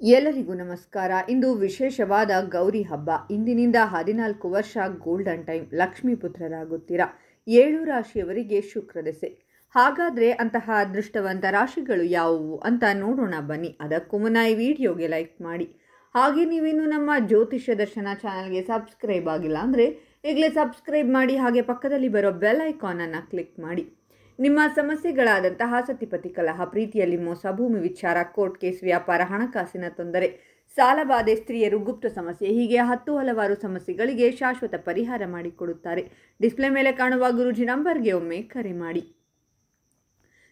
ಎಲ್ಲರಿಗೂ ನಮಸ್ಕಾರ. ಇಂದು ವಿಶೇಷವಾದ ಗೌರಿ ಹಬ್ಬ. ಇಂದಿನಿಂದ 14 ವರ್ಷ ಗೋಲ್ಡನ್ ಟೈಮ್. ಲಕ್ಷ್ಮೀ ಪುತ್ರರಾಗುತ್ತೀರಾ. 7 ರಾಶಿಯವರಿಗೆ ಶುಕ್ರ ದೆಸೆ. ಹಾಗಾದರೆ ಅಂತಹ ಅದೃಷ್ಟವಂತ ರಾಶಿಗಳು ಯಾವುವು ಅಂತ ನೋಡೋಣ ಬನ್ನಿ. ಅದಕ್ಕೂ ಮುನ್ನ ಈ ವಿಡಿಯೋಗೆ ಲೈಕ್ ಮಾಡಿ. ಹಾಗೆ ನೀವಿನ್ನು ನಮ್ಮ ಜ್ಯೋತಿಷ್ಯ ದರ್ಶನ ಚಾನಲ್ಗೆ ಸಬ್ಸ್ಕ್ರೈಬ್ ಆಗಿಲ್ಲ ಅಂದರೆ ಈಗಲೇ ಸಬ್ಸ್ಕ್ರೈಬ್ ಮಾಡಿ. ಹಾಗೆ ಪಕ್ಕದಲ್ಲಿ ಬರೋ ಬೆಲ್ ಐಕಾನನ್ನು ಕ್ಲಿಕ್ ಮಾಡಿ. ನಿಮ್ಮ ಸಮಸ್ಯೆಗಳಾದಂತಹ ಸತಿಪತಿ ಕಲಹ, ಪ್ರೀತಿಯಲ್ಲಿ ಮೋಸ, ಭೂಮಿ ವಿಚಾರ, ಕೋರ್ಟ್ ಕೇಸ್, ವ್ಯಾಪಾರ, ಹಣಕಾಸಿನ ತೊಂದರೆ, ಸಾಲಬಾಧೆ, ಸ್ತ್ರೀಯರು, ಗುಪ್ತ ಸಮಸ್ಯೆ, ಹೀಗೆ ಹಲವಾರು ಸಮಸ್ಯೆಗಳಿಗೆ ಶಾಶ್ವತ ಪರಿಹಾರ ಮಾಡಿಕೊಡುತ್ತಾರೆ. ಡಿಸ್ಪ್ಲೇ ಮೇಲೆ ಕಾಣುವ ಗುರೂಜಿ ನಂಬರ್ಗೆ ಒಮ್ಮೆ ಕರೆ ಮಾಡಿ.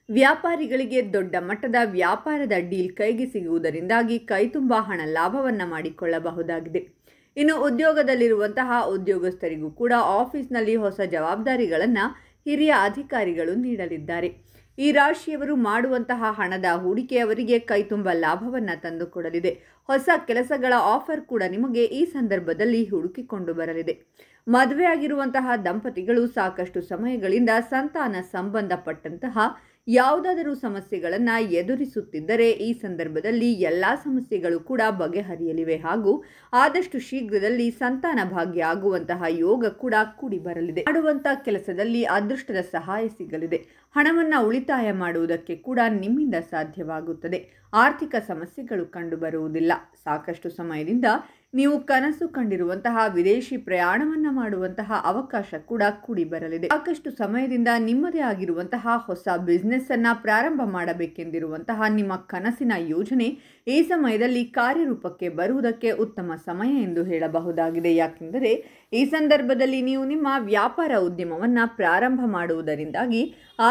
ವ್ಯಾಪಾರಿಗಳಿಗೆ ದೊಡ್ಡ ಮಟ್ಟದ ವ್ಯಾಪಾರದ ಡೀಲ್ ಕೈಗೆ ಸಿಗುವುದರಿಂದಾಗಿ ಕೈತುಂಬ ಹಣ ಲಾಭವನ್ನು ಮಾಡಿಕೊಳ್ಳಬಹುದಾಗಿದೆ. ಇನ್ನು ಉದ್ಯೋಗದಲ್ಲಿರುವಂತಹ ಉದ್ಯೋಗಸ್ಥರಿಗೂ ಕೂಡ ಆಫೀಸ್ನಲ್ಲಿ ಹೊಸ ಜವಾಬ್ದಾರಿಗಳನ್ನು ಹಿರಿಯ ಅಧಿಕಾರಿಗಳು ನೀಡಲಿದ್ದಾರೆ. ಈ ರಾಶಿಯವರು ಮಾಡುವಂತಹ ಹಣದ ಹೂಡಿಕೆ ಅವರಿಗೆ ಕೈತುಂಬ ಲಾಭವನ್ನು ತಂದುಕೊಡಲಿದೆ. ಹೊಸ ಕೆಲಸಗಳ ಆಫರ್ ಕೂಡ ನಿಮಗೆ ಈ ಸಂದರ್ಭದಲ್ಲಿ ಹುಡುಕಿಕೊಂಡು ಬರಲಿದೆ. ಮದುವೆಯಾಗಿರುವಂತಹ ದಂಪತಿಗಳು ಸಾಕಷ್ಟು ಸಮಯಗಳಿಂದ ಸಂತಾನ ಸಂಬಂಧಪಟ್ಟಂತಹ ಯಾವುದಾದರೂ ಸಮಸ್ಯೆಗಳನ್ನು ಎದುರಿಸುತ್ತಿದ್ದರೆ ಈ ಸಂದರ್ಭದಲ್ಲಿ ಎಲ್ಲ ಸಮಸ್ಯೆಗಳು ಕೂಡ ಬಗೆಹರಿಯಲಿವೆ ಹಾಗೂ ಆದಷ್ಟು ಶೀಘ್ರದಲ್ಲಿ ಸಂತಾನ ಭಾಗ್ಯ ಆಗುವಂತಹ ಯೋಗ ಕೂಡ ಕೂಡಿ ಬರಲಿದೆ. ಮಾಡುವಂತಹ ಕೆಲಸದಲ್ಲಿ ಅದೃಷ್ಟದ ಸಹಾಯ ಸಿಗಲಿದೆ. ಹಣವನ್ನು ಉಳಿತಾಯ ಮಾಡುವುದಕ್ಕೆ ಕೂಡ ನಿಮ್ಮಿಂದ ಸಾಧ್ಯವಾಗುತ್ತದೆ. ಆರ್ಥಿಕ ಸಮಸ್ಯೆಗಳು ಕಂಡುಬರುವುದಿಲ್ಲ. ಸಾಕಷ್ಟು ಸಮಯದಿಂದ ನೀವು ಕನಸು ಕಂಡಿರುವಂತಹ ವಿದೇಶಿ ಪ್ರಯಾಣವನ್ನು ಮಾಡುವಂತಹ ಅವಕಾಶ ಕೂಡ ಕೂಡಿ ಬರಲಿದೆ. ಸಾಕಷ್ಟು ಸಮಯದಿಂದ ನಿಮ್ಮದೇ ಆಗಿರುವಂತಹ ಹೊಸ ಬಿಸ್ನೆಸ್ ಅನ್ನ ಪ್ರಾರಂಭ ಮಾಡಬೇಕೆಂದಿರುವಂತಹ ನಿಮ್ಮ ಕನಸಿನ ಯೋಜನೆ ಈ ಸಮಯದಲ್ಲಿ ಕಾರ್ಯರೂಪಕ್ಕೆ ಬರುವುದಕ್ಕೆ ಉತ್ತಮ ಸಮಯ ಎಂದು ಹೇಳಬಹುದಾಗಿದೆ. ಯಾಕೆಂದರೆ ಈ ಸಂದರ್ಭದಲ್ಲಿ ನೀವು ನಿಮ್ಮ ವ್ಯಾಪಾರ ಉದ್ಯಮವನ್ನು ಪ್ರಾರಂಭ ಮಾಡುವುದರಿಂದಾಗಿ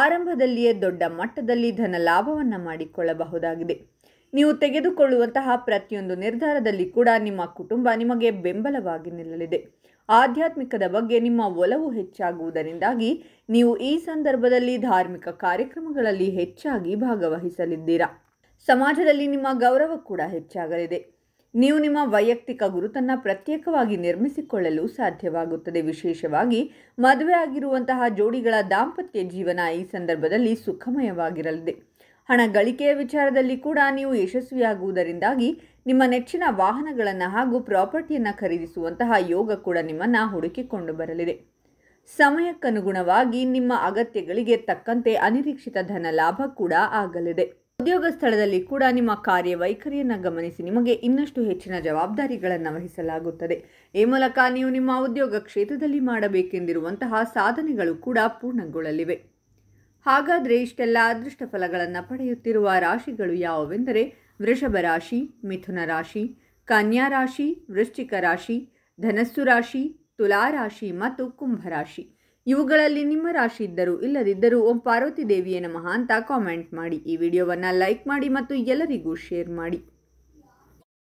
ಆರಂಭದಲ್ಲಿಯೇ ದೊಡ್ಡ ಮಟ್ಟದಲ್ಲಿ ಧನ ಲಾಭವನ್ನು ಮಾಡಿಕೊಳ್ಳಬಹುದಾಗಿದೆ. ನೀವು ತೆಗೆದುಕೊಳ್ಳುವಂತಹ ಪ್ರತಿಯೊಂದು ನಿರ್ಧಾರದಲ್ಲಿ ಕೂಡ ನಿಮ್ಮ ಕುಟುಂಬ ನಿಮಗೆ ಬೆಂಬಲವಾಗಿ ನಿಲ್ಲಲಿದೆ. ಆಧ್ಯಾತ್ಮಿಕದ ಬಗ್ಗೆ ನಿಮ್ಮ ಒಲವು ಹೆಚ್ಚಾಗುವುದರಿಂದಾಗಿ ನೀವು ಈ ಸಂದರ್ಭದಲ್ಲಿ ಧಾರ್ಮಿಕ ಕಾರ್ಯಕ್ರಮಗಳಲ್ಲಿ ಹೆಚ್ಚಾಗಿ ಭಾಗವಹಿಸಲಿದ್ದೀರಾ. ಸಮಾಜದಲ್ಲಿ ನಿಮ್ಮ ಗೌರವ ಕೂಡ ಹೆಚ್ಚಾಗಲಿದೆ. ನೀವು ನಿಮ್ಮ ವೈಯಕ್ತಿಕ ಗುರುತನ್ನು ಪ್ರತ್ಯೇಕವಾಗಿ ನಿರ್ಮಿಸಿಕೊಳ್ಳಲು ಸಾಧ್ಯವಾಗುತ್ತದೆ. ವಿಶೇಷವಾಗಿ ಮದುವೆ ಆಗಿರುವಂತಹ ಜೋಡಿಗಳ ದಾಂಪತ್ಯ ಜೀವನ ಈ ಸಂದರ್ಭದಲ್ಲಿ ಸುಖಮಯವಾಗಿರಲಿದೆ. ಹಣ ಗಳಿಕೆಯ ವಿಚಾರದಲ್ಲಿ ಕೂಡ ನೀವು ಯಶಸ್ವಿಯಾಗುವುದರಿಂದಾಗಿ ನಿಮ್ಮ ನೆಚ್ಚಿನ ವಾಹನಗಳನ್ನು ಹಾಗೂ ಪ್ರಾಪರ್ಟಿಯನ್ನು ಖರೀದಿಸುವಂತಹ ಯೋಗ ಕೂಡ ನಿಮ್ಮನ್ನು ಹುಡುಕಿಕೊಂಡು ಬರಲಿದೆ. ಸಮಯಕ್ಕನುಗುಣವಾಗಿ ನಿಮ್ಮ ಅಗತ್ಯಗಳಿಗೆ ತಕ್ಕಂತೆ ಅನಿರೀಕ್ಷಿತ ಧನ ಲಾಭ ಕೂಡ ಆಗಲಿದೆ. ಉದ್ಯೋಗ ಸ್ಥಳದಲ್ಲಿ ಕೂಡ ನಿಮ್ಮ ಕಾರ್ಯವೈಖರಿಯನ್ನು ಗಮನಿಸಿ ನಿಮಗೆ ಇನ್ನಷ್ಟು ಹೆಚ್ಚಿನ ಜವಾಬ್ದಾರಿಗಳನ್ನು ವಹಿಸಲಾಗುತ್ತದೆ. ಈ ಮೂಲಕ ನೀವು ನಿಮ್ಮ ಉದ್ಯೋಗ ಕ್ಷೇತ್ರದಲ್ಲಿ ಮಾಡಬೇಕೆಂದಿರುವಂತಹ ಸಾಧನೆಗಳು ಕೂಡ ಪೂರ್ಣಗೊಳ್ಳಲಿವೆ. ಹಾಗಾದರೆ ಇಷ್ಟೆಲ್ಲ ಅದೃಷ್ಟ ಫಲಗಳನ್ನು ಪಡೆಯುತ್ತಿರುವ ರಾಶಿಗಳು ಯಾವುವೆಂದರೆ ವೃಷಭ ರಾಶಿ, ಮಿಥುನ ರಾಶಿ, ಕನ್ಯಾ ರಾಶಿ, ವೃಶ್ಚಿಕ ರಾಶಿ, ಧನಸ್ಸು ರಾಶಿ, ತುಲಾ ರಾಶಿ ಮತ್ತು ಕುಂಭ ರಾಶಿ. ಇವುಗಳಲ್ಲಿ ನಿಮ್ಮ ರಾಶಿ ಇದ್ದರೂ ಇಲ್ಲದಿದ್ದರೂ ಓಂ ಪಾರ್ವತಿ ದೇವಿಯೇ ನಮಃ ಅಂತ ಕಾಮೆಂಟ್ ಮಾಡಿ. ಈ ವಿಡಿಯೋವನ್ನು ಲೈಕ್ ಮಾಡಿ ಮತ್ತು ಎಲ್ಲರಿಗೂ ಶೇರ್ ಮಾಡಿ.